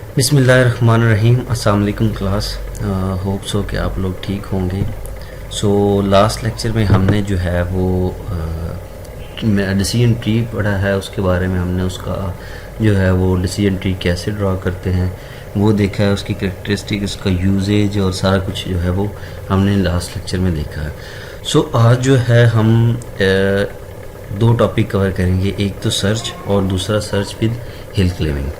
बिस्मिल्लाहिर्रहमानिर्रहीम। अस्सलाम वालेकुम क्लास। होप सो कि आप लोग ठीक होंगे। सो लास्ट लेक्चर में हमने जो है वो डिसीजन ट्री पढ़ा है, उसके बारे में हमने उसका जो है वो डिसीजन ट्री कैसे ड्रा करते हैं वो देखा है, उसकी करेक्टरिस्टिक, उसका यूजेज और सारा कुछ जो है वो हमने लास्ट लेक्चर में देखा है। सो आज जो है हम दो टॉपिक कवर करेंगे, एक तो सर्च और दूसरा सर्च विद हिल क्लाइंबिंग।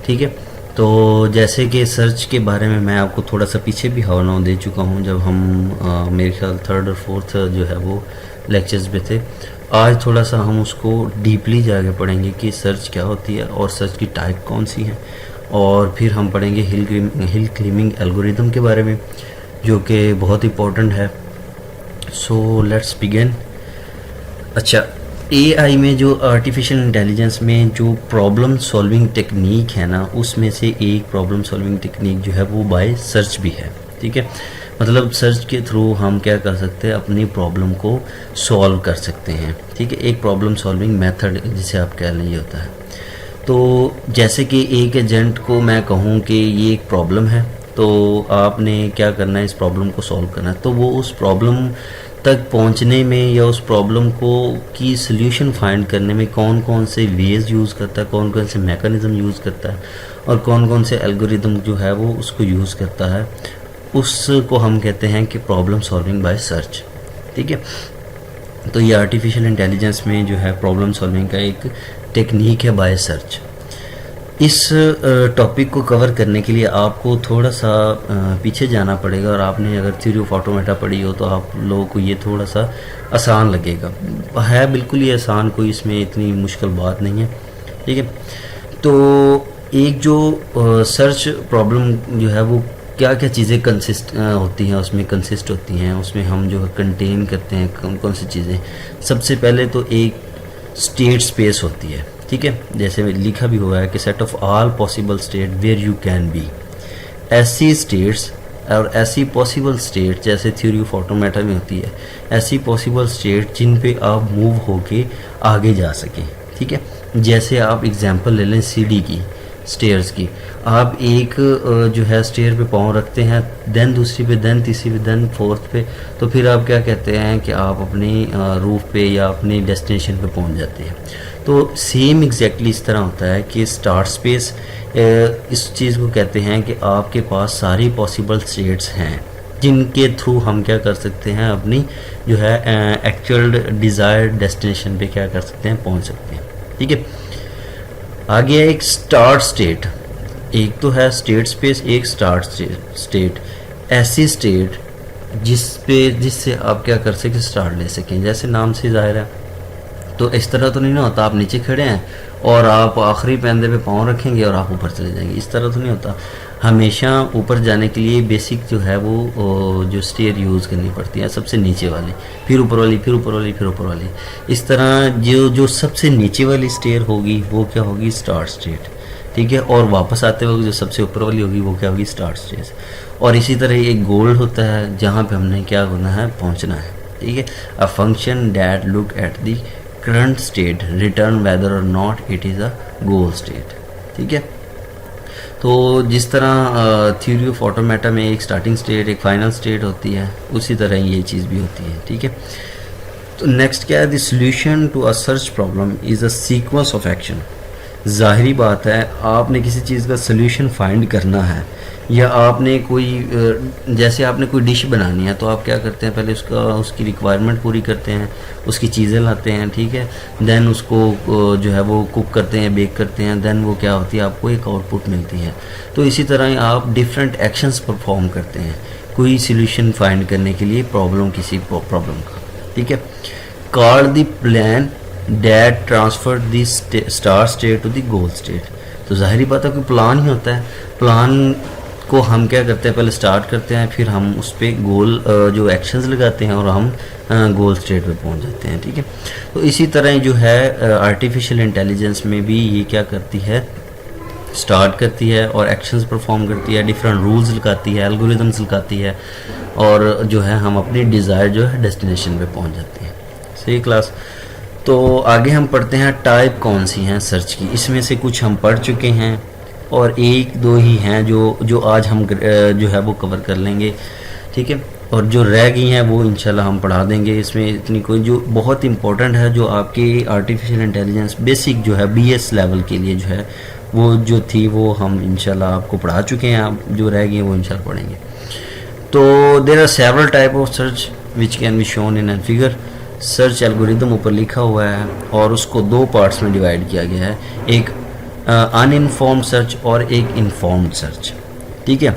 ठीक है, तो जैसे कि सर्च के बारे में मैं आपको थोड़ा सा पीछे भी हवाला दे चुका हूँ, जब हम मेरे ख्याल थर्ड और फोर्थ जो है वो लेक्चर्स पे थे। आज थोड़ा सा हम उसको डीपली जाके पढ़ेंगे कि सर्च क्या होती है और सर्च की टाइप कौन सी है, और फिर हम पढ़ेंगे हिल क्लाइंबिंग एल्गोरिदम के बारे में, जो कि बहुत इंपॉर्टेंट है। So let's begin. अच्छा, एआई में जो आर्टिफिशियल इंटेलिजेंस में जो प्रॉब्लम सॉल्विंग टेक्निक है ना, उसमें से एक प्रॉब्लम सॉल्विंग टेक्निक जो है वो बाय सर्च भी है। ठीक है, मतलब सर्च के थ्रू हम क्या कर सकते हैं, अपनी प्रॉब्लम को सॉल्व कर सकते हैं। ठीक है, एक प्रॉब्लम सॉल्विंग मेथड जिसे आप कह लें ये होता है। तो जैसे कि एक एजेंट को मैं कहूँ कि ये एक प्रॉब्लम है, तो आपने क्या करना है, इस प्रॉब्लम को सॉल्व करना है, तो वो उस प्रॉब्लम तक पहुंचने में या उस प्रॉब्लम को की सल्यूशन फाइंड करने में कौन कौन से वेज यूज़ करता है, कौन कौन से मैकेनिज़्म यूज़ करता है और कौन कौन से एल्गोरिदम जो है वो उसको यूज़ करता है, उसको हम कहते हैं कि प्रॉब्लम सॉल्विंग बाय सर्च। ठीक है, तो ये आर्टिफिशियल इंटेलिजेंस में जो है प्रॉब्लम सॉल्विंग का एक टेक्निक है बाय सर्च। इस टॉपिक को कवर करने के लिए आपको थोड़ा सा पीछे जाना पड़ेगा, और आपने अगर थ्योरी ऑफ ऑटोमेटा पढ़ी हो तो आप लोगों को ये थोड़ा सा आसान लगेगा। है बिल्कुल ही आसान, कोई इसमें इतनी मुश्किल बात नहीं है। ठीक है, तो एक जो सर्च प्रॉब्लम जो है वो क्या क्या चीज़ें कंसिस्ट होती हैं, उसमें कंसिस्ट होती हैं, उसमें हम जो कंटेन करते हैं कौन कौन सी चीज़ें। सबसे पहले तो एक स्टेट स्पेस होती है। ठीक है, जैसे लिखा भी हुआ है कि set of all possible state where you can be. ऐसी स्टेट्स और ऐसी पॉसिबल स्टेट जैसे थ्योरी ऑफ ऑटोमेटा में होती है, ऐसी पॉसिबल स्टेट जिन पे आप मूव होके आगे जा सकें। ठीक है, जैसे आप एग्जांपल ले लें सीढ़ी की, स्टेयर्स की। आप एक जो है स्टेयर पे पाँव रखते हैं, देन दूसरी पे, देन तीसरी पे, देन फोर्थ पे, तो फिर आप क्या कहते हैं कि आप अपनी रूफ पे या अपनी डेस्टिनेशन पे पहुंच जाते हैं। तो सेम एग्जैक्टली इस तरह होता है कि स्टार्ट स्पेस इस चीज़ को कहते हैं कि आपके पास सारी पॉसिबल स्टेट्स हैं जिनके थ्रू हम क्या कर सकते हैं, अपनी जो है एक्चुअल डिज़ायर्ड डेस्टिनेशन पे क्या कर सकते हैं, पहुंच सकते हैं। ठीक है, आगे एक स्टार्ट स्टेट। एक तो है स्टेट स्पेस, एक स्टार्ट स्टेट। ऐसी स्टेट जिससे आप क्या कर सकें, स्टार्ट ले सकें। जैसे नाम से जाहिर है, तो इस तरह तो नहीं ना होता आप नीचे खड़े हैं और आप आखिरी पैंदे पे पाँव रखेंगे और आप ऊपर चले जाएंगे, इस तरह तो नहीं होता। हमेशा ऊपर जाने के लिए बेसिक जो है वो जो स्टेयर यूज़ करनी पड़ती है, सबसे नीचे वाली, फिर ऊपर वाली, फिर ऊपर वाली, फिर ऊपर वाली। इस तरह जो सबसे नीचे वाली स्टेयर होगी वो क्या होगी, स्टार्ट स्टेट। ठीक है, और वापस आते वक्त जो सबसे ऊपर वाली होगी वो क्या होगी, स्टार्ट स्टेज। और इसी तरह एक गोल होता है जहाँ पे हमने क्या होना है, पहुँचना है। ठीक है, a function that look at the current state return whether or not it is a goal state. ठीक है, तो जिस तरह थ्योरी ऑफ ऑटोमेटा में एक स्टार्टिंग स्टेट एक फाइनल स्टेट होती है, उसी तरह ये चीज़ भी होती है। ठीक है, तो नेक्स्ट क्या है, the solution to a search problem is a sequence of action. ज़ाहिरी बात है, आपने किसी चीज़ का सल्यूशन फाइंड करना है, या आपने कोई जैसे आपने कोई डिश बनानी है, तो आप क्या करते हैं, पहले उसकी रिक्वायरमेंट पूरी करते हैं, उसकी चीज़ें लाते हैं। ठीक है, देन उसको जो है वो कुक करते हैं, बेक करते हैं, देन वो क्या होती है, आपको एक आउटपुट मिलती है। तो इसी तरह आप डिफरेंट एक्शंस परफॉर्म करते हैं कोई सल्यूशन फाइंड करने के लिए, किसी प्रॉब्लम का। ठीक है, call the plan that transfer the start state to the goal state. तो ज़ाहिरी बात है कोई प्लान ही होता है, प्लान को हम क्या करते हैं, पहले स्टार्ट करते हैं, फिर हम उस पर गोल जो एक्शंस लगाते हैं और हम गोल स्टेट पे पहुंच जाते हैं। ठीक है, तो इसी तरह जो है आर्टिफिशियल इंटेलिजेंस में भी ये क्या करती है, स्टार्ट करती है और एक्शंस परफॉर्म करती है, डिफरेंट रूल्स लगाती है, एल्गोरिदम्स लगाती है, और जो है हम अपनी डिज़ायर जो है डेस्टिनेशन पे पहुंच जाते हैं। सही क्लास। तो आगे हम पढ़ते हैं टाइप कौन सी हैं सर्च की। इसमें से कुछ हम पढ़ चुके हैं और एक दो ही हैं जो आज हम जो है वो कवर कर लेंगे, ठीक है। और जो रह गई हैं वो इंशाल्लाह हम पढ़ा देंगे। इसमें इतनी कोई जो बहुत इंपॉर्टेंट है, जो आपकी आर्टिफिशियल इंटेलिजेंस बेसिक जो है BS लेवल के लिए जो है वो जो थी वो हम इंशाल्लाह आपको पढ़ा चुके हैं। आप जो रह गई हैं वो इंशाल्लाह पढ़ेंगे। तो there are several type of search which can be shown in an figure. Search algorithm ऊपर लिखा हुआ है और उसको दो पार्ट्स में डिवाइड किया गया है, एक अनइन्फॉर्म्ड सर्च और एक इन्फॉर्म्ड सर्च, ठीक है।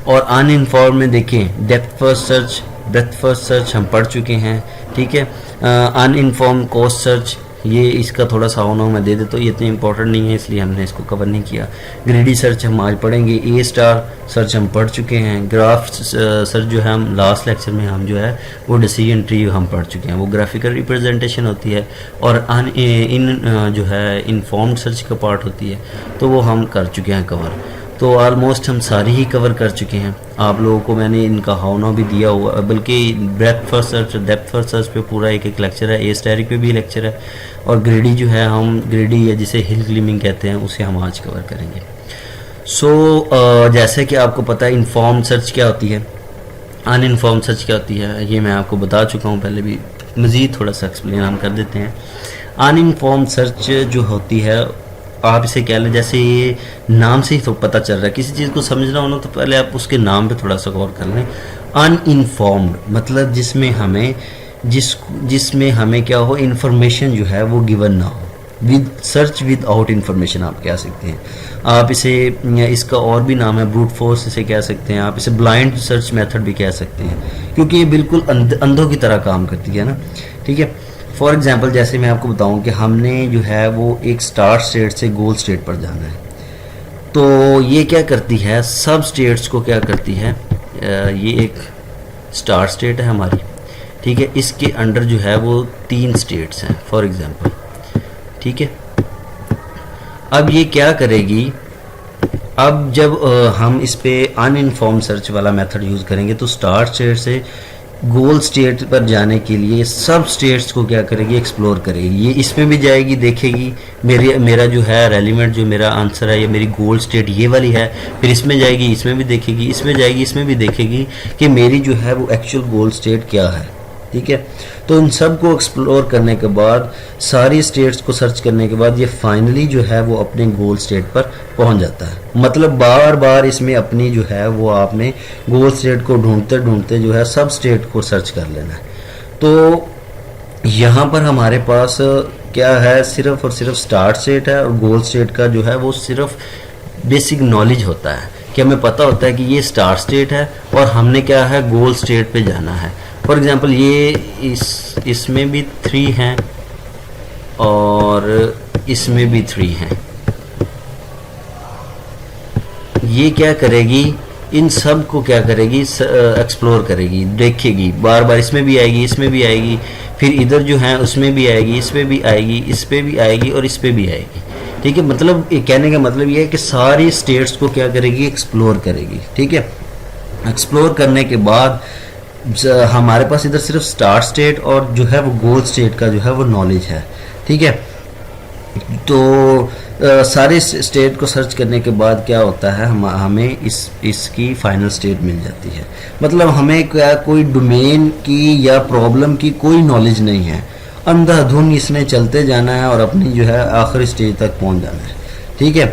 और अनइन्फॉर्म्ड में देखें depth first search, breath first search हम पढ़ चुके हैं, ठीक है। अनइन्फॉर्म्ड कॉस्ट सर्च, ये इसका थोड़ा सा होना मैं दे देता हूँ, ये इतनी इंपॉर्टेंट नहीं है इसलिए हमने इसको कवर नहीं किया। ग्रीडी सर्च हम आज पढ़ेंगे। ए स्टार सर्च हम पढ़ चुके हैं। ग्राफ सर्च जो है हम लास्ट लेक्चर में हम जो है वो डिसीजन ट्री हम पढ़ चुके हैं, वो ग्राफिकल रिप्रेजेंटेशन होती है। और जो है इन्फॉर्म्ड सर्च का पार्ट होती है, तो वो हम कर चुके हैं कवर। तो ऑलमोस्ट हम सारी ही कवर कर चुके हैं। आप लोगों को मैंने इनका हाउ नाउ भी दिया हुआ, बल्कि breath first search, depth first search पे पूरा एक लेक्चर है, ए स्टैटिक पे भी लेक्चर है। और ग्रेडी जो है हम ग्रेडी या जिसे हिल क्लिमिंग कहते हैं उसे हम आज कवर करेंगे। जैसे कि आपको पता है इन्फॉर्म्ड सर्च क्या होती है, अनइन्फॉर्म्ड सर्च क्या होती है, ये मैं आपको बता चुका हूँ पहले भी, मज़ीद थोड़ा सा एक्सप्लेन हम कर देते हैं। अनइन्फॉर्म्ड सर्च जो होती है, आप इसे कह लें, जैसे ये नाम से ही तो पता चल रहा है, किसी चीज़ को समझना हो ना तो पहले आप उसके नाम पे थोड़ा सा गौर कर लें। अनइन्फॉर्म्ड मतलब जिसमें हमें क्या हो, इन्फॉर्मेशन जो है वो गिवन ना हो, with search with out information आप कह सकते हैं। आप इसे, इसका और भी नाम है ब्रूट फोर्स इसे कह सकते हैं, आप इसे ब्लाइंड सर्च मेथड भी कह सकते हैं, क्योंकि ये बिल्कुल अंधों की तरह काम करती है ना, ठीक है। फॉर एग्जांपल जैसे मैं आपको बताऊं कि हमने जो है वो एक स्टार्ट स्टेट से गोल स्टेट पर जाना है, तो ये क्या करती है, सब स्टेट्स को क्या करती है, ये एक स्टार्ट स्टेट है हमारी, ठीक है। इसके अंडर जो है वो 3 स्टेट्स हैं फॉर एग्जांपल, ठीक है। अब ये क्या करेगी, अब जब हम इस पे अनइन्फॉर्म्ड सर्च वाला मेथड यूज़ करेंगे तो स्टार्ट स्टेट से गोल स्टेट पर जाने के लिए सब स्टेट्स को क्या करेगी, एक्सप्लोर करेगी। ये इसमें भी जाएगी, देखेगी मेरा जो है रेलिवेंट जो मेरा आंसर है या मेरी गोल स्टेट ये वाली है, फिर इसमें जाएगी, इसमें भी देखेगी, इसमें जाएगी, इसमें भी देखेगी कि मेरी जो है वो एक्चुअल गोल स्टेट क्या है, ठीक है। तो इन सब को एक्सप्लोर करने के बाद, सारी स्टेट्स को सर्च करने के बाद ये फाइनली जो है वो अपने गोल स्टेट पर पहुंच जाता है। मतलब बार बार इसमें अपनी जो है वो आपने गोल स्टेट को ढूंढते ढूंढते जो है सब स्टेट को सर्च कर लेना है। तो यहाँ पर हमारे पास क्या है, सिर्फ और सिर्फ स्टार्ट स्टेट है, और गोल स्टेट का जो है वो सिर्फ बेसिक नॉलेज होता है कि हमें पता होता है कि ये स्टार्ट स्टेट है और हमने क्या है गोल स्टेट पे जाना है। फॉर एग्जांपल ये इसमें भी 3 हैं और इसमें भी 3 हैं। ये क्या करेगी, इन सब को क्या करेगी, एक्सप्लोर करेगी, देखेगी, बार बार इसमें भी आएगी, इसमें भी आएगी, फिर इधर जो है उसमें भी आएगी, इसमें भी आएगी, इस पे भी आएगी और इस पे भी आएगी, ठीक है। मतलब कहने का मतलब ये है कि सारी स्टेट्स को क्या करेगी, एक्सप्लोर करेगी, ठीक है। एक्सप्लोर करने के बाद हमारे पास इधर सिर्फ स्टार्ट स्टेट और जो है वो गोल स्टेट का जो है वो नॉलेज है, ठीक है। तो सारे स्टेट को सर्च करने के बाद क्या होता है, हमें इसकी फाइनल स्टेट मिल जाती है। मतलब हमें क्या कोई डोमेन की या प्रॉब्लम की कोई नॉलेज नहीं है, अंधाधुन इसने चलते जाना है और अपनी जो है आखिरी स्टेज तक पहुंच जाना है, ठीक है।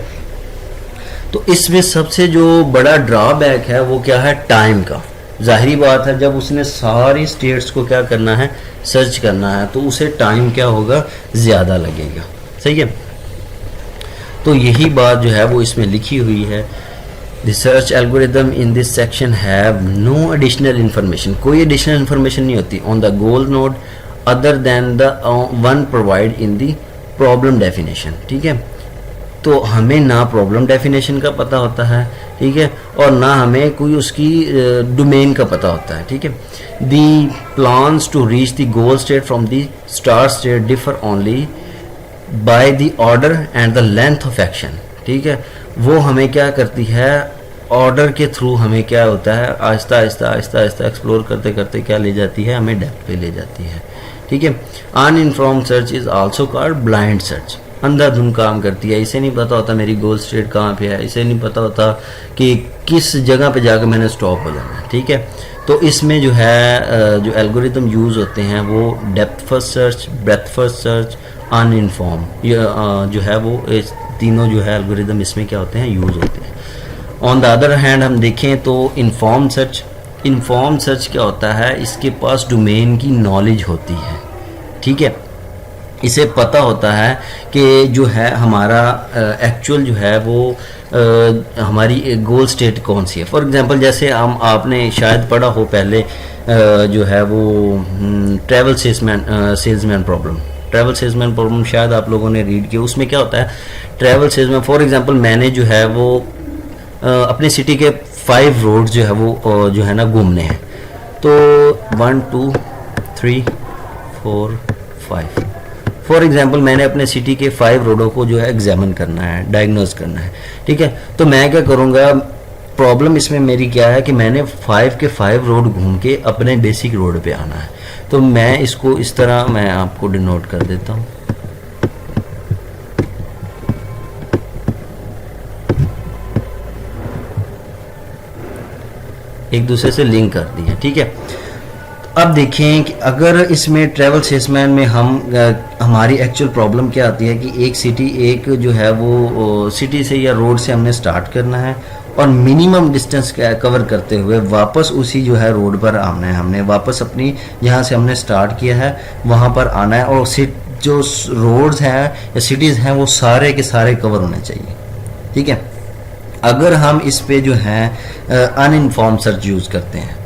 तो इसमें सबसे जो बड़ा ड्रॉबैक है वो क्या है, टाइम का। जाहिरी बात है जब उसने सारी स्टेट्स को क्या करना है, सर्च करना है, तो उसे टाइम क्या होगा, ज़्यादा लगेगा, सही है। तो यही बात जो है वो इसमें लिखी हुई है। The search algorithm in this section have no additional information, कोई एडिशनल इन्फॉर्मेशन नहीं होती on the goal node other than the one provide in the problem definition, ठीक है। तो हमें ना प्रॉब्लम डेफिनेशन का पता होता है, ठीक है, और ना हमें कोई उसकी डोमेन का पता होता है, ठीक है। The plans to reach the goal state from the start state differ only by the order and the length of action, ठीक है। वो हमें क्या करती है, ऑर्डर के थ्रू हमें क्या होता है, आहिस्ता आहिस्ता आहिस्ता आहिस्ता एक्सप्लोर करते करते क्या ले जाती है, हमें डेप्थ पे ले जाती है, ठीक है। Uninformed search is also called blind search, अंधाधुन काम करती है। इसे नहीं पता होता मेरी गोल स्टेट कहाँ पे है, इसे नहीं पता होता कि किस जगह पे जाकर मैंने स्टॉप हो जाना है। ठीक है, तो इसमें जो है जो एल्गोरिदम यूज़ होते हैं वो depth first search, breath first search, uninformed, जो है वो इस तीनों जो है एल्गोरिदम इसमें क्या होते हैं, यूज़ होते हैं। ऑन द अदर हैंड हम देखें तो इन्फॉर्म सर्च, इन्फॉर्म सर्च क्या होता है, इसके पास डोमेन की नॉलेज होती है। ठीक है, इसे पता होता है कि जो है हमारा एक्चुअल जो है वो हमारी गोल स्टेट कौन सी है। फॉर एग्जांपल जैसे हम आपने शायद पढ़ा हो पहले जो है वो travel salesman problem, travel salesman problem शायद आप लोगों ने रीड किया। उसमें क्या होता है, ट्रैवल सेल्समैन फॉर एग्जांपल मैंने जो है वो अपने सिटी के 5 रोड जो है वो जो है ना घूमने हैं, तो 1 2 3 4 5 फॉर एग्जांपल मैंने अपने सिटी के 5 रोडों को जो है एग्जामिन करना है, डायग्नोज करना है। ठीक है, तो मैं क्या करूँगा, प्रॉब्लम इसमें मेरी क्या है कि मैंने 5 के 5 रोड घूम के अपने बेसिक रोड पे आना है। तो मैं इसको इस तरह मैं आपको डिनोट कर देता हूँ। एक दूसरे से लिंक कर दी है। ठीक है, अब देखें कि अगर इसमें ट्रैवल सेल्समैन में हमारी एक्चुअल प्रॉब्लम क्या आती है कि एक सिटी, एक जो है वो सिटी से या रोड से हमने स्टार्ट करना है और मिनिमम डिस्टेंस कवर करते हुए वापस उसी जो है रोड पर आना है। हमने वापस अपनी जहाँ से हमने स्टार्ट किया है वहाँ पर आना है और जो रोड्स हैं या सिटीज़ हैं वो सारे के सारे कवर होने चाहिए। ठीक है, अगर हम इस पे जो है अनइनफॉर्म सर्च यूज़ करते हैं,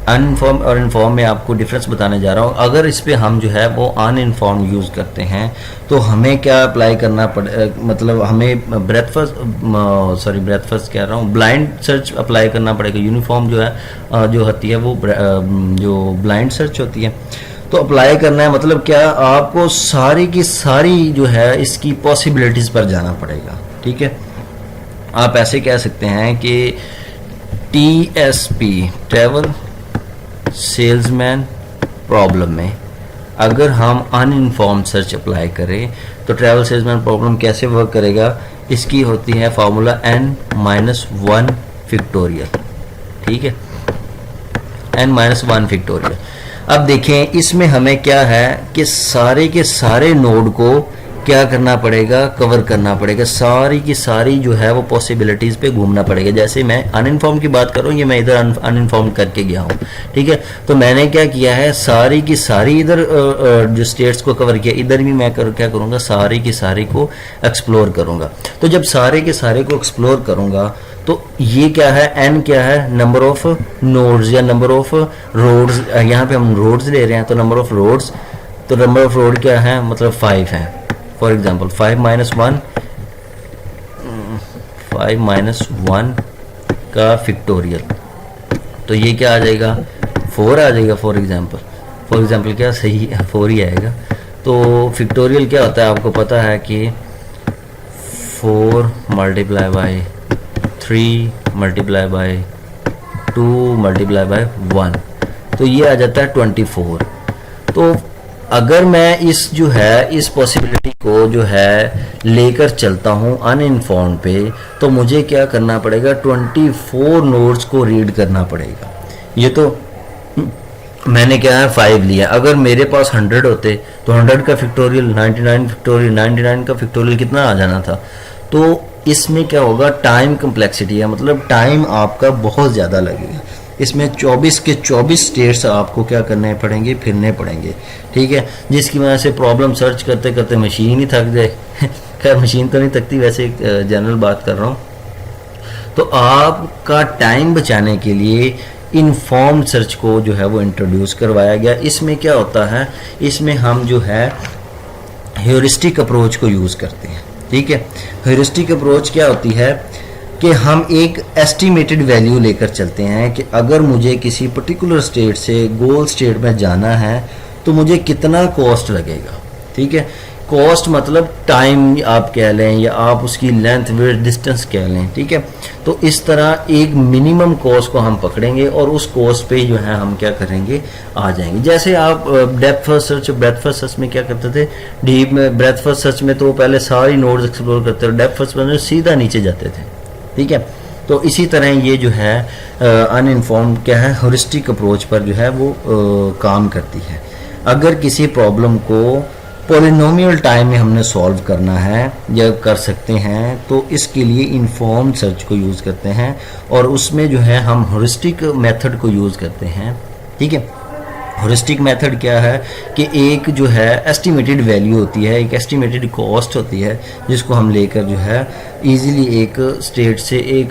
अनइनफॉर्म और इन्फॉर्म में आपको डिफरेंस बताने जा रहा हूँ। अगर इस पे हम जो है वो अनइनफॉर्म यूज़ करते हैं तो हमें क्या अप्लाई करना पड़े, मतलब हमें ब्रेथ फर्स्ट कह रहा हूँ, ब्लाइंड सर्च अप्लाई करना पड़ेगा। यूनिफॉर्म जो है जो होती है वो जो ब्लाइंड सर्च होती है, तो अप्लाई करना है मतलब क्या, आपको सारी की सारी जो है इसकी पॉसिबिलिटीज़ पर जाना पड़ेगा। ठीक है, आप ऐसे कह सकते हैं कि TSP ट्रैवल सेल्समैन प्रॉब्लम में अगर हम अनइनफॉर्म सर्च अप्लाई करें तो ट्रैवल सेल्समैन प्रॉब्लम कैसे वर्क करेगा, इसकी होती है फार्मूला n-1 फैक्टोरियल। ठीक है, n-1 फैक्टोरियल। अब देखें इसमें हमें क्या है कि सारे के सारे नोड को क्या करना पड़ेगा, कवर करना पड़ेगा, सारी की सारी जो है वो पॉसिबिलिटीज़ पे घूमना पड़ेगा। जैसे मैं अनइनफॉर्म की बात करूँ, ये मैं इधर अनइनफॉर्म करके गया हूँ। ठीक है, तो मैंने क्या किया है, सारी की सारी इधर जो स्टेट्स को कवर किया, इधर भी मैं क्या करूँगा, सारी की सारी को एक्सप्लोर करूँगा। तो जब सारे के सारे को एक्सप्लोर करूँगा तो ये क्या है, n क्या है, नंबर ऑफ नोड्स या नंबर ऑफ रोड्स। यहाँ पे हम रोड्स ले रहे हैं तो नंबर ऑफ रोड्स, तो नंबर ऑफ रोड क्या है, मतलब 5 है। फॉर एग्जाम्पल 5 माइनस 1 का फैक्टोरियल, तो ये क्या आ जाएगा, 4 आ जाएगा। फॉर एग्जाम्पल क्या सही है, 4 ही आएगा। तो फैक्टोरियल क्या होता है आपको पता है कि 4 multiply by 3 multiply by 2 multiply by 1, तो ये आ जाता है 24। तो अगर मैं इस जो है इस पॉसिबिलिटी को जो है लेकर चलता हूँ अनइनफॉर्म पे, तो मुझे क्या करना पड़ेगा, 24 नोड्स को रीड करना पड़ेगा। ये तो मैंने क्या है 5 लिया, अगर मेरे पास 100 होते तो 100 का फैक्टोरियल 99 का फैक्टोरियल कितना आ जाना था। तो इसमें क्या होगा, टाइम कम्प्लेक्सिटी है, मतलब टाइम आपका बहुत ज़्यादा लगेगा। इसमें 24 के 24 स्टेट्स आपको क्या करने पड़ेंगे, फिरने पड़ेंगे। ठीक है, जिसकी वजह से प्रॉब्लम सर्च करते करते मशीन ही थक जाए। खैर मशीन तो नहीं थकती, वैसे एक जनरल बात कर रहा हूँ। तो आपका टाइम बचाने के लिए इन्फॉर्म्ड सर्च को जो है वो इंट्रोड्यूस करवाया गया। इसमें क्या होता है, इसमें हम जो है ह्यूरिस्टिक अप्रोच को यूज़ करते हैं। ठीक है, ह्यूरिस्टिक अप्रोच क्या होती है कि हम एक एस्टिमेटेड वैल्यू लेकर चलते हैं कि अगर मुझे किसी पर्टिकुलर स्टेट से गोल स्टेट में जाना है तो मुझे कितना कॉस्ट लगेगा। ठीक है, कॉस्ट मतलब टाइम आप कह लें या आप उसकी लेंथ विड्थ डिस्टेंस कह लें, ठीक है। तो इस तरह एक मिनिमम कॉस्ट को हम पकड़ेंगे और उस कॉस्ट पे जो है हम क्या करेंगे, आ जाएंगे। जैसे आप depth first search, breath first search में क्या करते थे, डीप में ब्रेथ फर्स्ट सर्च में तो पहले सारी नोड्स एक्सप्लोर करते थे, डेप्थ फर्स्ट में सीधा नीचे जाते थे, ठीक है। तो इसी तरह ये जो है अनइन्फॉर्म्ड क्या है, होलिस्टिक अप्रोच पर जो है वो काम करती है। अगर किसी प्रॉब्लम को पॉलिनोमियल टाइम में हमने सॉल्व करना है या कर सकते हैं तो इसके लिए इन्फॉर्म्ड सर्च को यूज़ करते हैं और उसमें जो है हम होलिस्टिक मेथड को यूज़ करते हैं, ठीक है। होलिस्टिक मेथड क्या है कि एक जो है एस्टिमेटेड वैल्यू होती है, एक एस्टिमेटेड कॉस्ट होती है जिसको हम लेकर जो है इजीली एक स्टेट से एक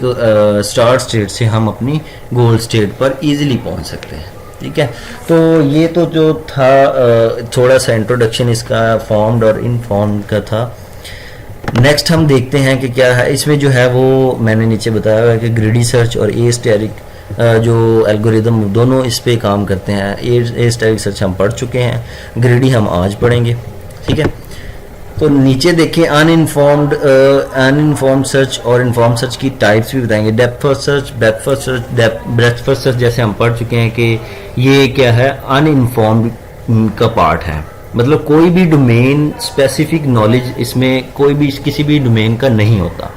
स्टार्ट स्टेट से हम अपनी गोल स्टेट पर इजीली पहुंच सकते हैं, ठीक है। तो ये तो जो था थोड़ा सा इंट्रोडक्शन इसका फॉर्म्ड और इनफॉर्म्ड का था। नेक्स्ट हम देखते हैं कि क्या है इसमें जो है वो मैंने नीचे बताया हुआ है कि ग्रिडी सर्च और ए स्टेरिक जो एल्गोरिदम दोनों इस पे काम करते हैं। ए स्टेरिक सर्च हम पढ़ चुके हैं, ग्रिडी हम आज पढ़ेंगे, ठीक है। तो नीचे देखिए अनइन्फॉर्म्ड सर्च और इन्फॉर्म्ड सर्च की टाइप्स भी बताएंगे। Depth first search, breath first search, breath first search जैसे हम पढ़ चुके हैं कि ये क्या है, अनइन्फॉर्म्ड का पार्ट है। मतलब कोई भी डोमेन स्पेसिफिक नॉलेज इसमें कोई भी किसी भी डोमेन का नहीं होता।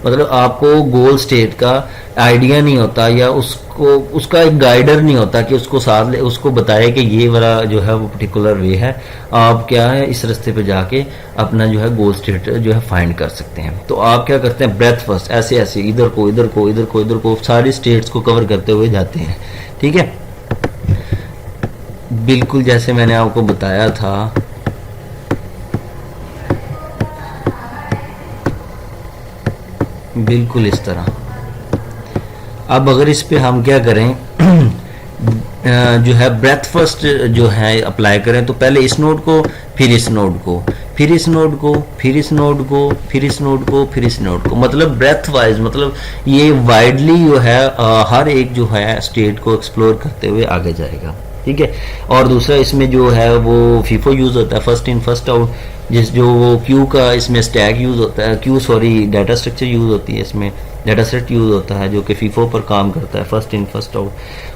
मतलब आपको गोल स्टेट का आइडिया नहीं होता या उसका एक गाइडर नहीं होता कि उसको साथ ले उसको बताए कि ये वाला जो है वो पर्टिकुलर वे है, आप क्या है इस रास्ते पे जाके अपना जो है गोल स्टेट जो है फाइंड कर सकते हैं। तो आप क्या करते हैं, ब्रेथ फर्स्ट ऐसे ऐसे इधर को इधर को इधर को इधर को सारी स्टेट्स को कवर करते हुए जाते हैं, ठीक है। बिल्कुल जैसे मैंने आपको बताया था बिल्कुल इस तरह। अब अगर इस पे हम क्या करें जो है ब्रेथ फर्स्ट जो है अप्लाई करें तो पहले इस नोड को, फिर इस नोड को, फिर इस नोड को, फिर इस नोड को, फिर इस नोड को, फिर इस नोड को, मतलब ब्रेथ वाइज, मतलब ये वाइडली जो है हर एक जो है स्टेट को एक्सप्लोर करते हुए आगे जाएगा, ठीक है। और दूसरा इसमें जो है वो फीफो यूज होता है, फर्स्ट इन फर्स्ट आउट, जिस जो वो क्यू का इसमें स्टैक यूज होता है, डाटा स्ट्रक्चर यूज होती है, इसमें डाटा सेट यूज होता है जो कि फीफो पर काम करता है, फर्स्ट इन फर्स्ट आउट।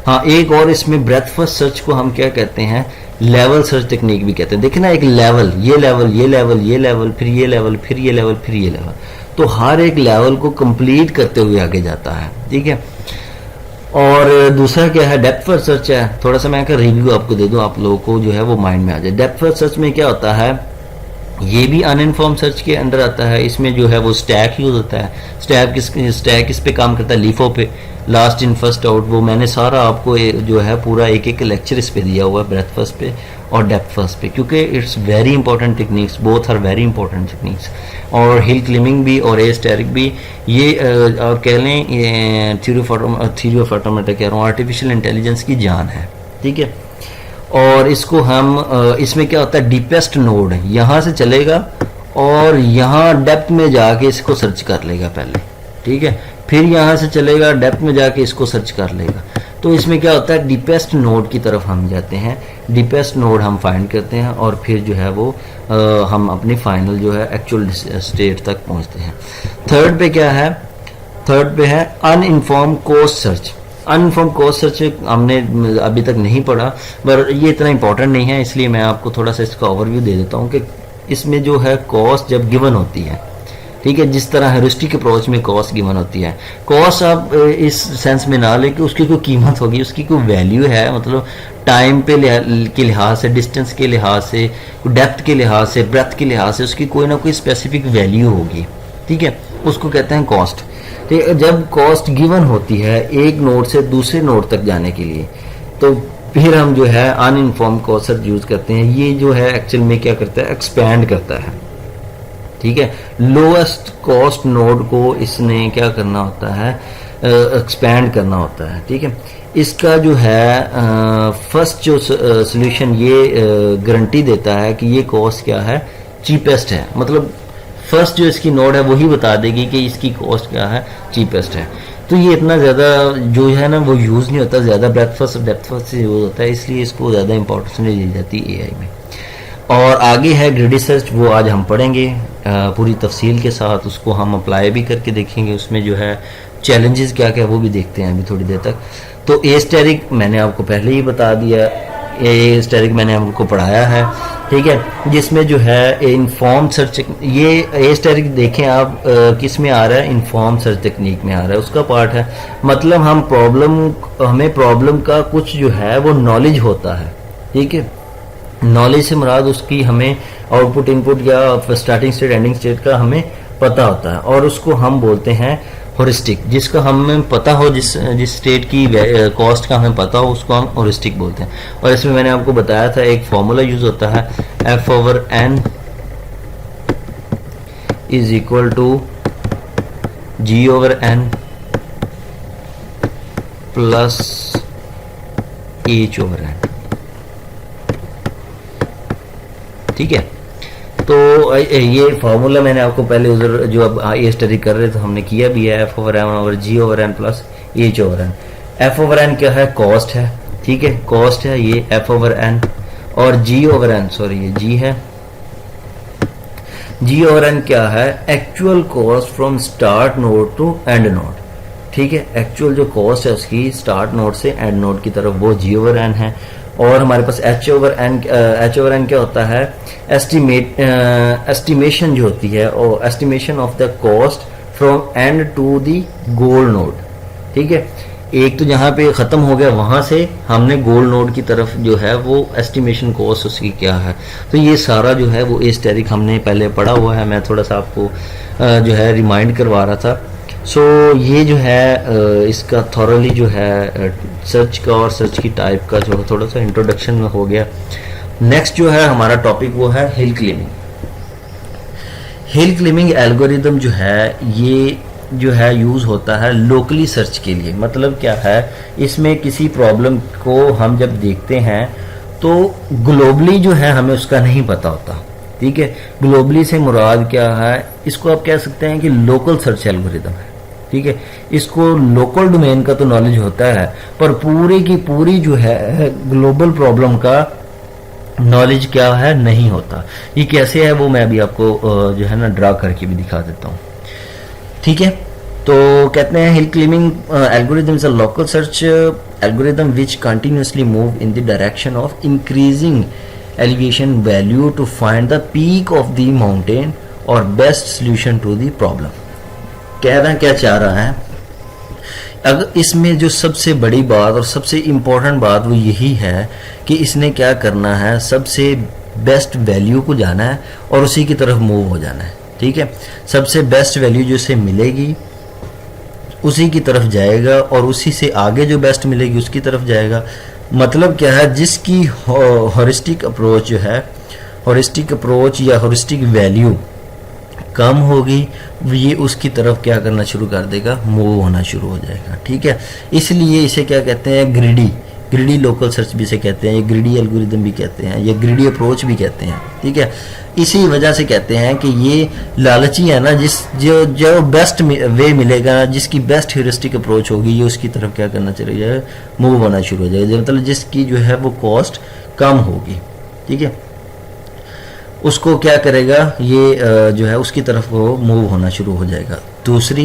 हाँ, एक और इसमें ब्रेथ फर्स्ट सर्च को हम क्या कहते हैं, लेवल सर्च टेक्निक भी कहते हैं। देखिए ना, एक लेवल, ये लेवल, ये लेवल, ये लेवल, फिर ये लेवल, फिर ये लेवल, फिर ये लेवल, तो हर एक लेवल को कंप्लीट करते हुए आगे जाता है, ठीक है। और दूसरा क्या है, डेप्थ फर्स्ट सर्च है। थोड़ा सा मैं रिव्यू आपको दे दूं, आप लोगों को जो है वो माइंड में आ जाए। डेप्थ फर्स्ट सर्च में क्या होता है, ये भी अनइन्फॉर्म सर्च के अंडर आता है। इसमें जो है वो स्टैक यूज होता है। स्टैक किस पे काम करता है, लीफो पे, लास्ट इन फर्स्ट आउट। वो मैंने सारा आपको जो है पूरा एक एक लेक्चर इस पे दिया हुआ है, ब्रेथ फर्स्ट पे और डेप्थ फर्स्ट पे, क्योंकि it's very important techniques, both are very important techniques. और हिल क्लिमिंग भी और ए स्टेरिक भी, ये आप कह लें थ्योरी ऑफ ऑटोमेटा कह रहा हूँ, आर्टिफिशियल इंटेलिजेंस की जान है, ठीक है। और इसको हम इसमें क्या होता है, डीपेस्ट नोड यहाँ से चलेगा और यहाँ डेप्थ में जाके इसको सर्च कर लेगा पहले, ठीक है। फिर यहाँ से चलेगा, डेप्थ में जाके इसको सर्च कर लेगा। तो इसमें क्या होता है, डीपेस्ट नोड की तरफ हम जाते हैं, डीपेस्ट नोड हम फाइंड करते हैं और फिर जो है वो हम अपनी फाइनल जो है एक्चुअल स्टेट तक पहुँचते हैं। थर्ड पे क्या है, थर्ड पे है अनइन्फॉर्म कॉस्ट सर्च। अनइन्फॉर्म कॉस्ट सर्च हमने अभी तक नहीं पढ़ा, पर ये इतना इंपॉर्टेंट नहीं है, इसलिए मैं आपको थोड़ा सा इसका ओवरव्यू दे देता हूँ कि इसमें जो है कॉस्ट जब गिवन होती है, ठीक है, जिस तरह हेरिस्टिक अप्रोच में कॉस्ट गिवन होती है, कॉस्ट आप इस सेंस में ना ले कि उसकी कोई कीमत होगी, उसकी कोई वैल्यू है, मतलब टाइम पे के लिहाज से, डिस्टेंस के लिहाज से, डेप्थ के लिहाज से, ब्रेथ के लिहाज से उसकी कोई ना कोई स्पेसिफिक वैल्यू होगी, ठीक है, उसको कहते हैं कॉस्ट। जब कॉस्ट गिवन होती है एक नोड से दूसरे नोड तक जाने के लिए, तो फिर हम जो है अनइन्फॉर्म कॉस्ट सर्च यूज करते हैं। ये जो है एक्चुअल में क्या करता है, एक्सपैंड करता है, ठीक है। लोएस्ट कॉस्ट नोड को इसने क्या करना होता है, एक्सपैंड करना होता है, ठीक है। इसका जो है फर्स्ट जो सोल्यूशन ये गारंटी देता है कि ये कॉस्ट क्या है, चीपेस्ट है। मतलब फर्स्ट जो इसकी नोड है वही बता देगी कि इसकी कॉस्ट क्या है, चीपेस्ट है। तो ये इतना ज़्यादा जो है ना वो यूज़ नहीं होता, ज़्यादा ब्रेथ फर्स्ट डेप्थ फर्स्ट से यूज़ होता है, इसलिए इसको ज़्यादा इंपॉर्टेंस नहीं दी जाती एआई में। और आगे है ग्रिडी सर्च, वो आज हम पढ़ेंगे पूरी तफसील के साथ, उसको हम अप्लाई भी करके देखेंगे, उसमें जो है चैलेंजेस क्या क्या वो भी देखते हैं अभी थोड़ी देर तक। तो एस्टेरिक मैंने आपको पहले ही बता दिया, एस्टेरिक मैंने आपको पढ़ाया है, ठीक है, जिसमें जो है इन्फॉर्म सर्च, ये एस्टेरिक देखें आप किस में आ रहा है, इन्फॉर्म सर्च टेक्निक में आ रहा है, उसका पार्ट है। मतलब हमें प्रॉब्लम का कुछ जो है वो नॉलेज होता है, ठीक है। नॉलेज से मुराद उसकी हमें आउटपुट इनपुट या स्टार्टिंग स्टेट एंडिंग स्टेट का हमें पता होता है, और उसको हम बोलते हैं होरिस्टिक। जिसका हमें पता हो, जिस स्टेट की कॉस्ट का हमें पता हो, उसको हम होरिस्टिक बोलते हैं। और इसमें मैंने आपको बताया था एक फॉर्मूला यूज होता है, F/n is equal to G/n plus H/n, ठीक है। तो ये फार्मूला मैंने आपको पहले उधर जो अब ये स्टडी कर रहे थे हमने किया भी है, F/m/G/n प्लस H/n। F/n क्या है, कॉस्ट है, ठीक है, कॉस्ट है ये F/n, और G/n सॉरी ये G है, G/n क्या है, actual cost from start node to end node, ठीक है। एक्चुअल जो कॉस्ट है उसकी स्टार्ट नोड से एंड नोड की तरफ, वो G/n है। और हमारे पास H/n क्या होता है, एस्टिमेशन जो होती है, और estimation of the cost from end to the goal node, ठीक है। एक तो जहाँ पे ख़त्म हो गया वहाँ से हमने गोल नोड की तरफ जो है वो एस्टिमेशन कॉस्ट उसकी क्या है। तो ये सारा जो है वो एस्टेरिक हमने पहले पढ़ा हुआ है, मैं थोड़ा सा आपको जो है रिमाइंड करवा रहा था। सो ये जो है इसका थॉरली जो है सर्च का और सर्च की टाइप का जो थोड़ा सा इंट्रोडक्शन में हो गया। नेक्स्ट जो है हमारा टॉपिक वो है हिल क्लेमिंग। हिल क्लेमिंग एल्गोरिदम जो है ये जो है यूज़ होता है लोकली सर्च के लिए। मतलब क्या है, इसमें किसी प्रॉब्लम को हम जब देखते हैं तो ग्लोबली जो है हमें उसका नहीं पता होता, ठीक है। ग्लोबली से मुराद क्या है, इसको आप कह सकते हैं कि लोकल सर्च एल्गोरिदम है, ठीक है। इसको लोकल डोमेन का तो नॉलेज होता है, पर पूरी की पूरी जो है ग्लोबल प्रॉब्लम का नॉलेज क्या है नहीं होता। ये कैसे है वो मैं अभी आपको जो है ना ड्रा करके भी दिखा देता हूँ, ठीक है। तो कहते हैं hill climbing algorithm is a local search algorithm which continuously move in the direction of increasing elevation value to find the peak of the mountain or best solution to the problem। कहना क्या चाह रहा है, अगर इसमें जो सबसे बड़ी बात और सबसे इम्पोर्टेंट बात वो यही है कि इसने क्या करना है, सबसे बेस्ट वैल्यू को जाना है और उसी की तरफ मूव हो जाना है, ठीक है। सबसे बेस्ट वैल्यू जो इसे मिलेगी उसी की तरफ जाएगा, और उसी से आगे जो बेस्ट मिलेगी उसकी तरफ जाएगा। मतलब क्या है, जिसकी हॉरिस्टिक अप्रोच जो है, हॉरिस्टिक अप्रोच या हॉरिस्टिक वैल्यू कम होगी, ये उसकी तरफ क्या करना शुरू कर देगा, मूव होना शुरू हो जाएगा, ठीक है। इसलिए इसे क्या कहते हैं, ग्रिडी लोकल सर्च भी इसे कहते हैं, ये ग्रिडी एल्गोरिदम भी कहते हैं, ये ग्रिडी अप्रोच भी कहते हैं, ठीक है। इसी वजह से कहते हैं कि ये लालची है ना, जो बेस्ट वे मिलेगा, जिसकी बेस्ट ह्यूरिस्टिक अप्रोच होगी, ये उसकी तरफ क्या करना चाहिए, मूव होना शुरू हो जाएगा। मतलब जिसकी जो है वो कॉस्ट कम होगी, ठीक है, उसको क्या करेगा, ये जो है उसकी तरफ वो मूव होना शुरू हो जाएगा। तीसरी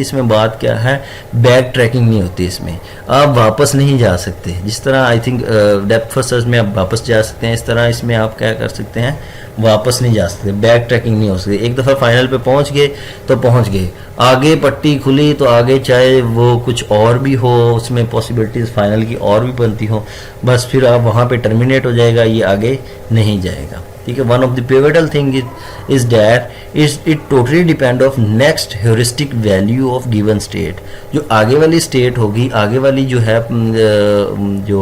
इसमें बात क्या है, बैक ट्रैकिंग नहीं होती इसमें, आप वापस नहीं जा सकते। जिस तरह I think depth first search में आप वापस जा सकते हैं, इस तरह इसमें आप क्या कर सकते हैं, वापस नहीं जा सकते, बैक ट्रैकिंग नहीं हो सकती। एक दफ़ा फाइनल पे पहुंच गए तो पहुंच गए, आगे पट्टी खुली तो आगे चाहे वो कुछ और भी हो, उसमें पॉसिबिलिटीज़ फाइनल की और भी बनती हो, बस फिर आप वहाँ पे टर्मिनेट हो जाएगा, ये आगे नहीं जाएगा, ठीक है। One of the pivotal thing is that it totally depend of next heuristic value of given state. जो आगे वाली स्टेट होगी, आगे वाली जो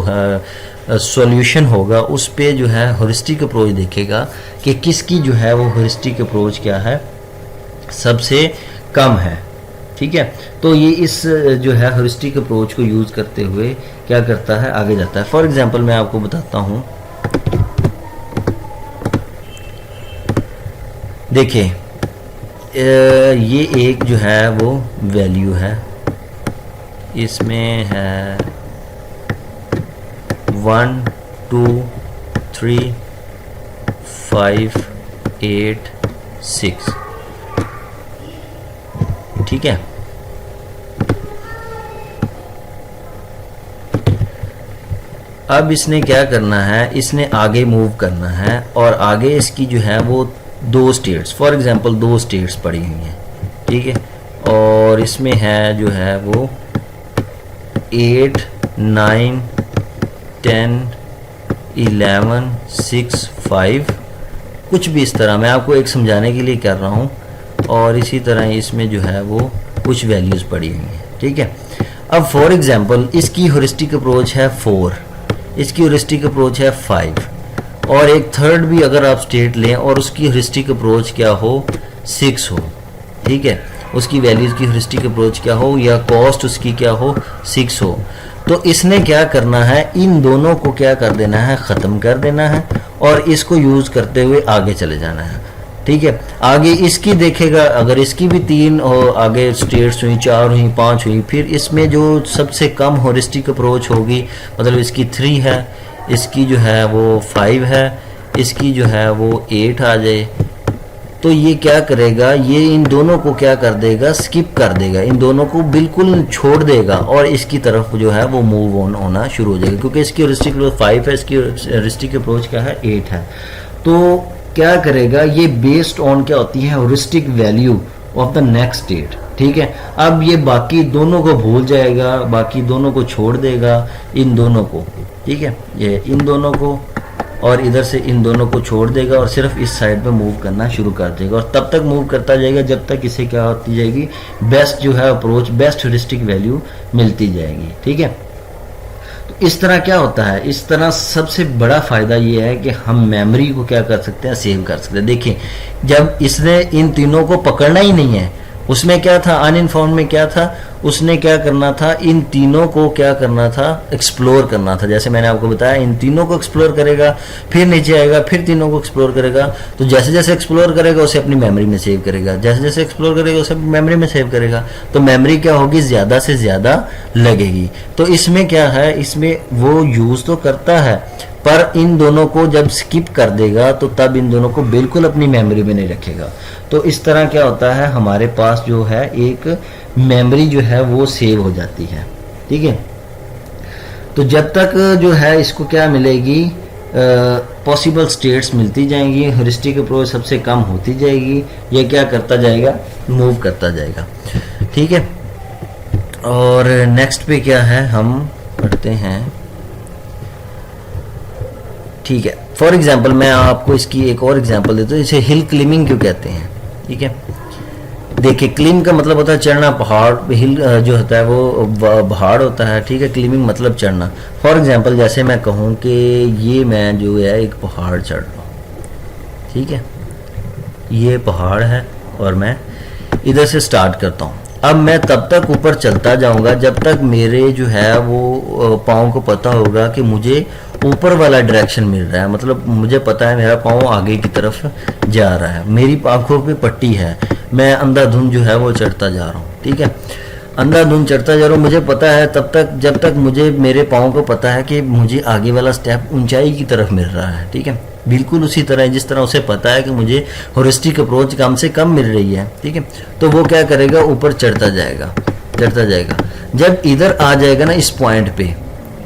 है सॉल्यूशन होगा, उस पे जो है हॉरिस्टिक अप्रोच देखेगा कि किसकी जो है वो हॉरिस्टिक अप्रोच क्या है, सबसे कम है, ठीक है। तो ये इस जो है हॉरिस्टिक अप्रोच को यूज़ करते हुए क्या करता है, आगे जाता है। फॉर एग्जांपल मैं आपको बताता हूँ, देखिए ये एक जो है वो वैल्यू है, इसमें है 1 2 3 5 8 6, ठीक है। अब इसने क्या करना है, इसने आगे मूव करना है और आगे इसकी जो है वो दो स्टेट्स, फॉर एग्जांपल दो स्टेट्स पड़ी हुई हैं, ठीक है। और इसमें है जो है वो 8 9 10 11 6 5, कुछ भी इस तरह, मैं आपको एक समझाने के लिए कर रहा हूँ। और इसी तरह इसमें जो है वो कुछ वैल्यूज़ पड़ी हुई हैं, ठीक है। अब फॉर एग्जांपल इसकी ह्यूरिस्टिक अप्रोच है 4, इसकी ह्यूरिस्टिक अप्रोच है 5, और एक थर्ड भी अगर आप स्टेट लें और उसकी ह्यूरिस्टिक अप्रोच क्या हो 6 हो, ठीक है, उसकी वैल्यूज़ की ह्यूरिस्टिक अप्रोच क्या हो या कॉस्ट उसकी क्या हो 6 हो, तो इसने क्या करना है, इन दोनों को क्या कर देना है, ख़त्म कर देना है और इसको यूज़ करते हुए आगे चले जाना है, ठीक है। आगे इसकी देखेगा, अगर इसकी भी 3 और आगे स्टेट्स हुई, 4 हुई, 5 हुई, फिर इसमें जो सबसे कम ह्यूरिस्टिक अप्रोच होगी, मतलब इसकी 3 है, इसकी जो है वो 5 है, इसकी जो है वो 8 आ जाए, तो ये क्या करेगा, ये इन दोनों को क्या कर देगा, स्किप कर देगा, इन दोनों को बिल्कुल छोड़ देगा और इसकी तरफ जो है वो मूव ऑन होना शुरू हो जाएगा, क्योंकि इसकी ह्यूरिस्टिक अप्रोच 5 है, इसकी ह्यूरिस्टिक अप्रोच क्या है 8 है। तो क्या करेगा, ये बेस्ड ऑन क्या होती है, heuristic value of the next state, ठीक है। अब ये बाकी दोनों को भूल जाएगा, बाकी दोनों को छोड़ देगा, इन दोनों को, ठीक है, ये इन दोनों को और इधर से इन दोनों को छोड़ देगा और सिर्फ इस साइड पे मूव करना शुरू कर देगा और तब तक मूव करता जाएगा जब तक इसे क्या होती जाएगी, बेस्ट जो है अप्रोच, बेस्ट ह्यूरिस्टिक वैल्यू मिलती जाएगी, ठीक है। तो इस तरह क्या होता है, इस तरह सबसे बड़ा फ़ायदा ये है कि हम मेमोरी को क्या कर सकते हैं, सेव कर सकते हैं। देखिए जब इसने इन तीनों को पकड़ना ही नहीं है, उसमें क्या था, अनइन्फॉर्म्ड में क्या था, उसने क्या करना था, इन तीनों को क्या करना था, एक्सप्लोर करना था। जैसे मैंने आपको बताया, इन तीनों को एक्सप्लोर करेगा, फिर नीचे आएगा, फिर तीनों को एक्सप्लोर करेगा। तो जैसे जैसे एक्सप्लोर करेगा उसे अपनी मेमोरी में सेव करेगा, जैसे जैसे एक्सप्लोर करेगा उसे अपनी मेमोरी में सेव करेगा, तो मेमोरी क्या होगी, ज़्यादा से ज़्यादा लगेगी। तो इसमें क्या है, इसमें वो यूज़ तो करता है पर इन दोनों को जब स्किप कर देगा तो तब इन दोनों को बिल्कुल अपनी मेमोरी में नहीं रखेगा। तो इस तरह क्या होता है, हमारे पास जो है एक मेमोरी जो है वो सेव हो जाती है, ठीक है। तो जब तक जो है इसको क्या मिलेगी, पॉसिबल स्टेट्स मिलती जाएंगी, ह्यूरिस्टिक अप्रोच सबसे कम होती जाएगी, ये क्या करता जाएगा, मूव करता जाएगा, ठीक है। और नेक्स्ट पे क्या है, हम पढ़ते हैं, ठीक है। फॉर एग्जाम्पल मैं आपको इसकी एक और एग्जाम्पल देता हूँ, इसे हिल क्लिमिंग क्यों कहते हैं, ठीक है। देखिए क्लिम का मतलब होता है चढ़ना, पहाड़, हिल जो होता है वो पहाड़ होता है, ठीक है। क्लिमिंग मतलब चढ़ना। फॉर एग्जांपल जैसे मैं कहूँ कि ये मैं जो है एक पहाड़ चढ़ रहा हूँ, ठीक है, ये पहाड़ है और मैं इधर से स्टार्ट करता हूँ। अब मैं तब तक ऊपर चलता जाऊंगा जब तक मेरे जो है वो पाँव को पता होगा कि मुझे ऊपर वाला डायरेक्शन मिल रहा है, मतलब मुझे पता है मेरा पाँव आगे की तरफ जा रहा है, मेरी आंखों पे पट्टी है, मैं अंधाधुंध जो है वो चढ़ता जा रहा हूँ, ठीक है, अंधाधुंध चढ़ता जा रहा हूँ। मुझे पता है तब तक जब तक मुझे मेरे पाँव को पता है कि मुझे आगे वाला स्टेप ऊंचाई की तरफ मिल रहा है, ठीक है। बिल्कुल उसी तरह जिस तरह उसे पता है कि मुझे ह्यूरिस्टिक अप्रोच कम से कम मिल रही है, ठीक है, तो वो क्या करेगा, ऊपर चढ़ता जाएगा, चढ़ता जाएगा। जब इधर आ जाएगा ना इस पॉइंट पे,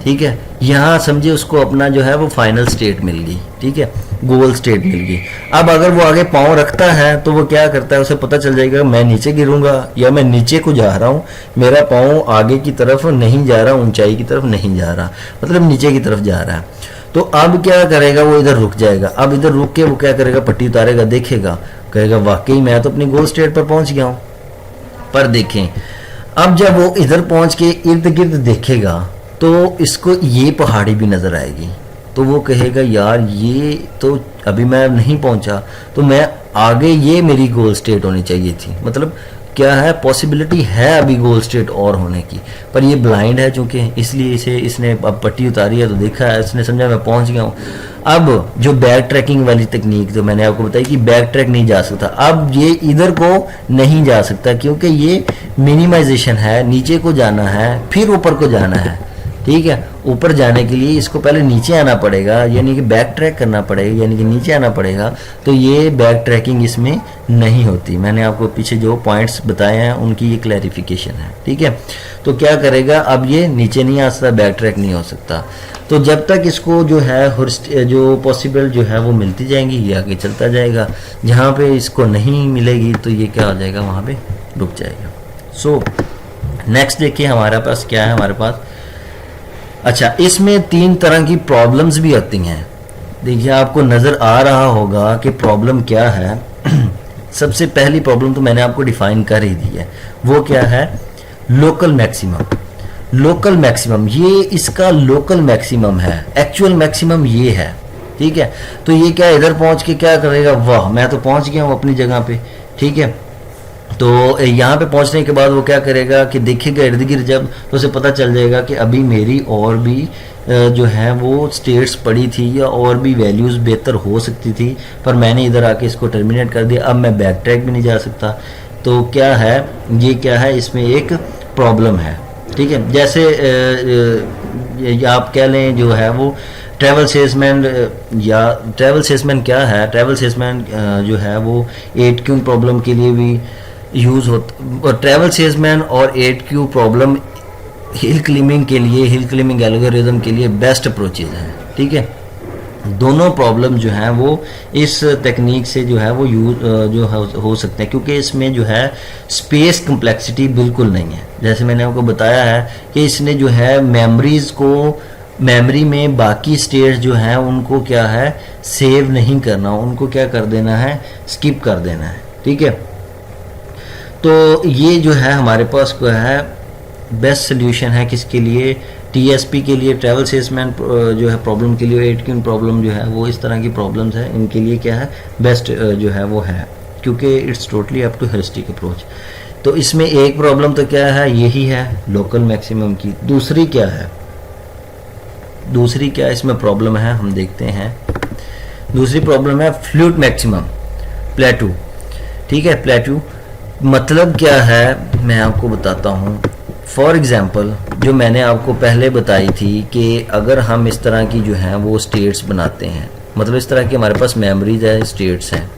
ठीक है, यहाँ समझिए उसको अपना जो है वो फाइनल स्टेट मिल गई, ठीक है, गोल स्टेट मिल गई। अब अगर वो आगे पाँव रखता है तो वो क्या करता है, उसे पता चल जाएगा मैं नीचे गिरूंगा या मैं नीचे को जा रहा हूँ, मेरा पाँव आगे की तरफ नहीं जा रहा, ऊंचाई की तरफ नहीं जा रहा, मतलब नीचे की तरफ जा रहा है। तो अब क्या करेगा, वो इधर रुक जाएगा। अब इधर रुक के वो क्या करेगा, पट्टी उतारेगा, देखेगा, कहेगा वाकई मैं तो अपनी गोल स्टेट पर पहुंच गया हूँ। पर देखें अब जब वो इधर पहुंच के इर्द गिर्द देखेगा तो इसको ये पहाड़ी भी नजर आएगी, तो वो कहेगा यार ये तो अभी मैं नहीं पहुंचा, तो मैं आगे, ये मेरी गोल स्टेट होनी चाहिए थी। मतलब क्या है, पॉसिबिलिटी है अभी गोल स्टेट और होने की, पर ये ब्लाइंड है चूंकि, इसलिए इसने अब पट्टी उतारी है तो देखा है, इसने समझा मैं पहुंच गया हूँ। अब जो बैक ट्रैकिंग वाली तकनीक जो मैंने आपको बताई कि बैक ट्रैक नहीं जा सकता, अब ये इधर को नहीं जा सकता क्योंकि ये मिनिमाइजेशन है, नीचे को जाना है फिर ऊपर को जाना है, ठीक है। ऊपर जाने के लिए इसको पहले नीचे आना पड़ेगा, यानी कि बैक ट्रैक करना पड़ेगा, यानी कि नीचे आना पड़ेगा। तो ये बैक ट्रैकिंग इसमें नहीं होती। मैंने आपको पीछे जो पॉइंट्स बताए हैं उनकी ये क्लैरिफिकेशन है, ठीक है। तो क्या करेगा, अब ये नीचे नहीं आ सकता, बैक ट्रैक नहीं हो सकता। तो जब तक इसको जो है जो पॉसिबल जो है वो मिलती जाएंगी, ये आगे चलता जाएगा। जहाँ पे इसको नहीं मिलेगी तो ये क्या हो जाएगा, वहाँ पे रुक जाएगा। सो नेक्स्ट देखिए हमारे पास क्या है, हमारे पास अच्छा इसमें 3 तरह की प्रॉब्लम्स भी आती हैं। देखिए आपको नज़र आ रहा होगा कि प्रॉब्लम क्या है। सबसे पहली प्रॉब्लम तो मैंने आपको डिफाइन कर ही दी है, वो क्या है, लोकल मैक्सिमम। लोकल मैक्सिमम ये इसका लोकल मैक्सिमम है, एक्चुअल मैक्सिमम ये है, ठीक है। तो ये क्या इधर पहुंच के क्या करेगा, वाह मैं तो पहुंच गया हूं अपनी जगह पे, ठीक है। तो यहाँ पे पहुंचने के बाद वो क्या करेगा कि देखेगा इर्द गिर्द जब, तो उसे पता चल जाएगा कि अभी मेरी और भी जो है वो स्टेट्स पड़ी थी या और भी वैल्यूज़ बेहतर हो सकती थी, पर मैंने इधर आके इसको टर्मिनेट कर दिया। अब मैं बैक ट्रैक भी नहीं जा सकता। तो क्या है, ये क्या है, इसमें एक प्रॉब्लम है, ठीक है। जैसे आप कह लें जो है वो ट्रैवल सेल्समैन, या ट्रैवल सेल्समैन क्या है, ट्रैवल सेल्समैन जो है वो 8Q प्रॉब्लम के लिए भी यूज़ होता, और ट्रैवल सेल्समैन और 8Q प्रॉब्लम हिल क्लाइंबिंग के लिए, हिल क्लाइंबिंग एल्गोरिथम के लिए बेस्ट अप्रोचेज हैं, ठीक है। दोनों प्रॉब्लम जो है वो इस टेक्निक से जो है वो यूज जो हो सकते हैं, क्योंकि इसमें जो है स्पेस कम्प्लेक्सिटी बिल्कुल नहीं है। जैसे मैंने आपको बताया है कि इसने जो है मेमोरीज को, मेमोरी में बाकी स्टेट्स जो हैं उनको क्या है सेव नहीं करना, उनको क्या कर देना है, स्किप कर देना है, ठीक है। तो ये जो है हमारे पास क्या है बेस्ट सोल्यूशन है, किसके लिए, टीएसपी के लिए, ट्रैवल सेल्समैन जो है प्रॉब्लम के लिए, 8Q प्रॉब्लम जो है वो इस तरह की प्रॉब्लम्स है, इनके लिए क्या है बेस्ट जो है वो है, क्योंकि it's totally up to heuristic approach. तो इसमें एक प्रॉब्लम तो क्या है, यही है लोकल मैक्सिमम की। दूसरी क्या है, दूसरी क्या इसमें प्रॉब्लम है, हम देखते हैं। दूसरी प्रॉब्लम है फ्लूइड मैक्सिमम प्लेटू, ठीक है। प्लेटू मतलब क्या है मैं आपको बताता हूँ। फॉर एग्जांपल जो मैंने आपको पहले बताई थी कि अगर हम इस तरह की जो है वो स्टेट्स बनाते हैं, मतलब इस तरह की हमारे पास मेमोरीज है, स्टेट्स हैं,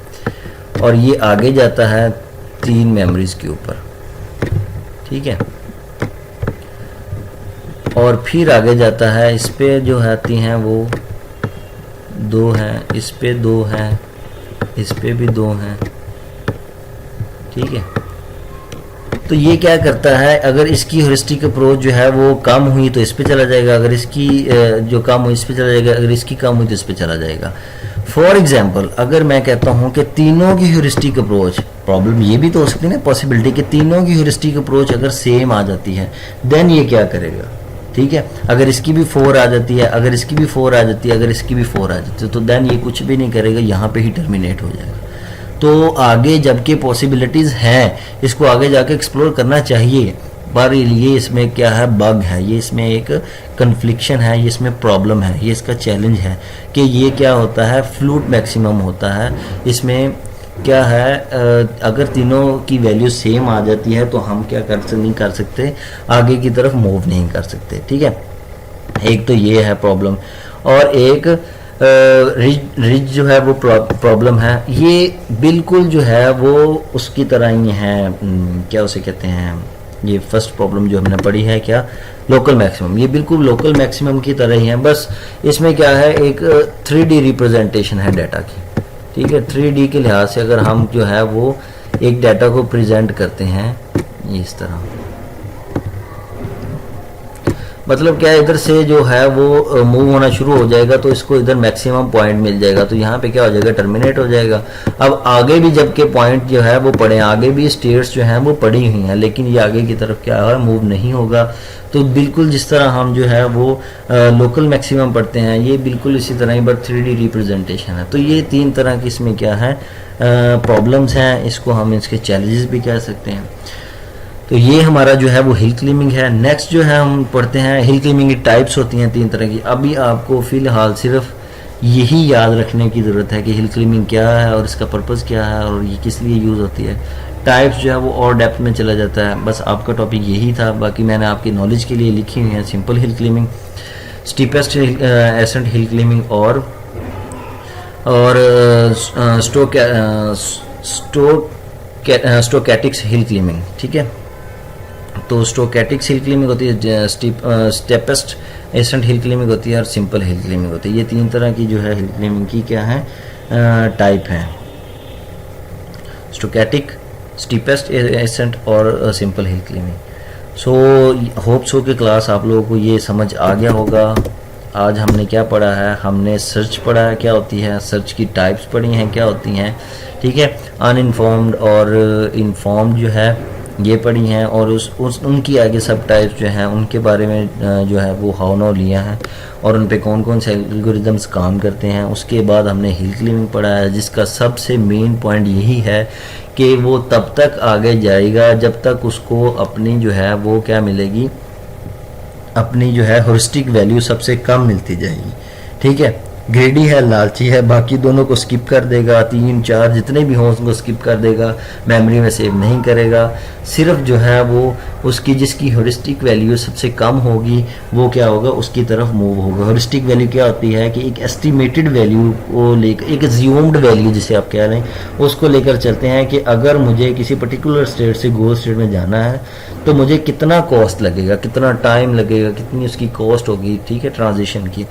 और ये आगे जाता है 3 मेमोरीज के ऊपर, ठीक है, और फिर आगे जाता है, इस पे जो आती हैं वो 2 हैं, इस पे 2 हैं, इस पे भी 2 हैं, ठीक है। तो ये क्या करता है, अगर इसकी ह्यूरिस्टिक अप्रोच जो है वो कम हुई तो इस पे चला जाएगा, अगर इसकी जो कम हुई इस पे चला जाएगा, अगर इसकी कम हुई तो इस पे चला जाएगा। फॉर एग्जांपल अगर मैं कहता हूँ कि तीनों की ह्यूरिस्टिक अप्रोच, प्रॉब्लम ये भी तो हो सकती है ना पॉसिबिलिटी कि तीनों की ह्यूरिस्टिक अप्रोच अगर सेम आ जाती है, देन ये क्या करेगा, ठीक है। अगर इसकी भी 4 आ जाती है, अगर इसकी भी 4 आ जाती है, अगर इसकी भी 4 आ जाती है, तो देन ये कुछ भी नहीं करेगा, यहाँ पे ही टर्मिनेट हो जाएगा। तो आगे जबकि पॉसिबिलिटीज़ हैं, इसको आगे जाके एक्सप्लोर करना चाहिए, पर ये इसमें क्या है, बग है, ये इसमें एक कन्फ्लिक्शन है, ये इसमें प्रॉब्लम है, ये इसका चैलेंज है कि ये क्या होता है, फ्लूइड मैक्सिमम होता है। इसमें क्या है, अगर तीनों की वैल्यू सेम आ जाती है तो हम क्या नहीं कर सकते, आगे की तरफ मूव नहीं कर सकते, ठीक है। एक तो ये है प्रॉब्लम, और एक रिज जो है वो प्रॉब्लम है, ये बिल्कुल जो है वो उसकी तरह ही है, क्या उसे कहते हैं, ये फर्स्ट प्रॉब्लम जो हमने पढ़ी है क्या, लोकल मैक्सिमम, ये बिल्कुल लोकल मैक्सिमम की तरह ही है, बस इसमें क्या है एक 3D रिप्रेजेंटेशन है डाटा की, ठीक है। 3D के लिहाज से अगर हम जो है वो एक डाटा को प्रेजेंट करते हैं इस तरह, मतलब क्या इधर से जो है वो मूव होना शुरू हो जाएगा तो इसको इधर मैक्सिमम पॉइंट मिल जाएगा, तो यहाँ पे क्या हो जाएगा, टर्मिनेट हो जाएगा। अब आगे भी जबकि पॉइंट जो है वो पड़े, आगे भी स्टेट्स जो हैं वो पड़ी हुई हैं, लेकिन ये आगे की तरफ क्या है, मूव नहीं होगा। तो बिल्कुल जिस तरह हम जो है वो लोकल मैक्सिमम पढ़ते हैं, ये बिल्कुल इसी तरह ही बट 3D रिप्रेजेंटेशन है। तो ये 3 तरह की इसमें क्या है प्रॉब्लम्स हैं, इसको हम इसके चैलेंजेस भी कह सकते हैं। तो ये हमारा जो है वो हिल क्लाइंबिंग है। नेक्स्ट जो है हम पढ़ते हैं, हिल क्लाइंबिंग की टाइप्स होती हैं 3 तरह की। अभी आपको फ़िलहाल सिर्फ यही याद रखने की ज़रूरत है कि हिल क्लाइंबिंग क्या है और इसका पर्पज़ क्या है और ये किस लिए यूज़ होती है। टाइप्स जो है वो और डेप्थ में चला जाता है। बस आपका टॉपिक यही था, बाकी मैंने आपकी नॉलेज के लिए लिखी हुई है simple hill climbing, steepest ascent hill climbing और स्टोकैटिक्स हिल क्लाइंबिंग। ठीक है, तो स्टोकैटिक्स हिल क्लाइंबिंग होती है, स्टेपेस्ट एसेंट हिल क्लाइंबिंग होती है और सिंपल हिल क्लाइंबिंग होती है। ये तीन तरह की जो है हिल क्लाइंबिंग की क्या है टाइप है, स्टोकैटिक, स्टीपेस्ट एसेंट और simple hill climbing. So hope so कि क्लास आप लोगों को ये समझ आ गया होगा। आज हमने क्या पढ़ा है, हमने सर्च पढ़ा है क्या होती है, सर्च की टाइप्स पढ़ी हैं क्या होती हैं। ठीक है, अनइन्फॉर्म्ड और इन्फॉर्म्ड जो है ये पढ़ी हैं, और उनकी आगे सब टाइप्स जो हैं उनके बारे में जो है वो हाउ नाउ लिया है और उन पे कौन कौन से एल्गोरिदम्स काम करते हैं। उसके बाद हमने हिल क्लाइंबिंग पढ़ा है, जिसका सबसे मेन पॉइंट यही है कि वो तब तक आगे जाएगा जब तक उसको अपनी जो है वो क्या मिलेगी, अपनी जो है हॉरिस्टिक वैल्यू सबसे कम मिलती जाएगी। ठीक है, ग्रेडी है, लालची है, बाकी दोनों को स्किप कर देगा, 3 4 जितने भी हों उसको स्किप कर देगा, मेमोरी में सेव नहीं करेगा। सिर्फ जो है वो उसकी जिसकी हॉरिस्टिक वैल्यू सबसे कम होगी वो क्या होगा, उसकी तरफ मूव होगा। हॉरिस्टिक वैल्यू क्या होती है कि एक एस्टिमेटेड वैल्यू को लेकर, एक ज्यूम्ड वैल्यू जिसे आप कह रहे हैं उसको लेकर चलते हैं कि अगर मुझे किसी पर्टिकुलर स्टेट से गोल स्टेट में जाना है तो मुझे कितना कॉस्ट लगेगा, कितना टाइम लगेगा, कितनी उसकी कॉस्ट होगी। ठीक है, ट्रांजिशन की,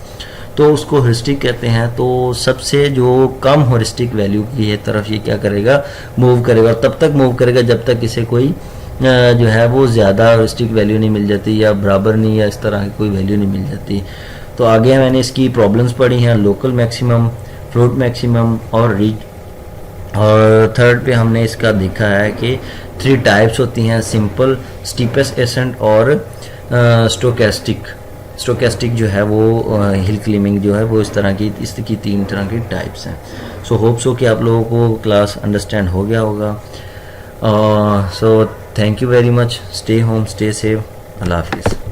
तो उसको हॉरिस्टिक कहते हैं। तो सबसे जो कम हॉरिस्टिक वैल्यू की तरफ ये क्या करेगा, मूव करेगा। तब तक मूव करेगा जब तक इसे कोई जो है वो ज़्यादा हॉरिस्टिक वैल्यू नहीं मिल जाती, या बराबर नहीं, या इस तरह की कोई वैल्यू नहीं मिल जाती। तो आगे मैंने इसकी प्रॉब्लम्स पढ़ी हैं, लोकल मैक्सिमम, फ्लोट मैक्सिमम और रीच। और थर्ड पे हमने इसका देखा है कि 3 टाइप्स होती हैं, सिंपल, स्टीपेस्ट एसेंट और स्टोकेस्टिक जो है वो हिल क्लाइंबिंग जो है वो इस की 3 तरह की टाइप्स हैं। सो होप सो कि आप लोगों को क्लास अंडरस्टैंड हो गया होगा। So thank you very much, stay home, stay safe, Allah हाफिज़।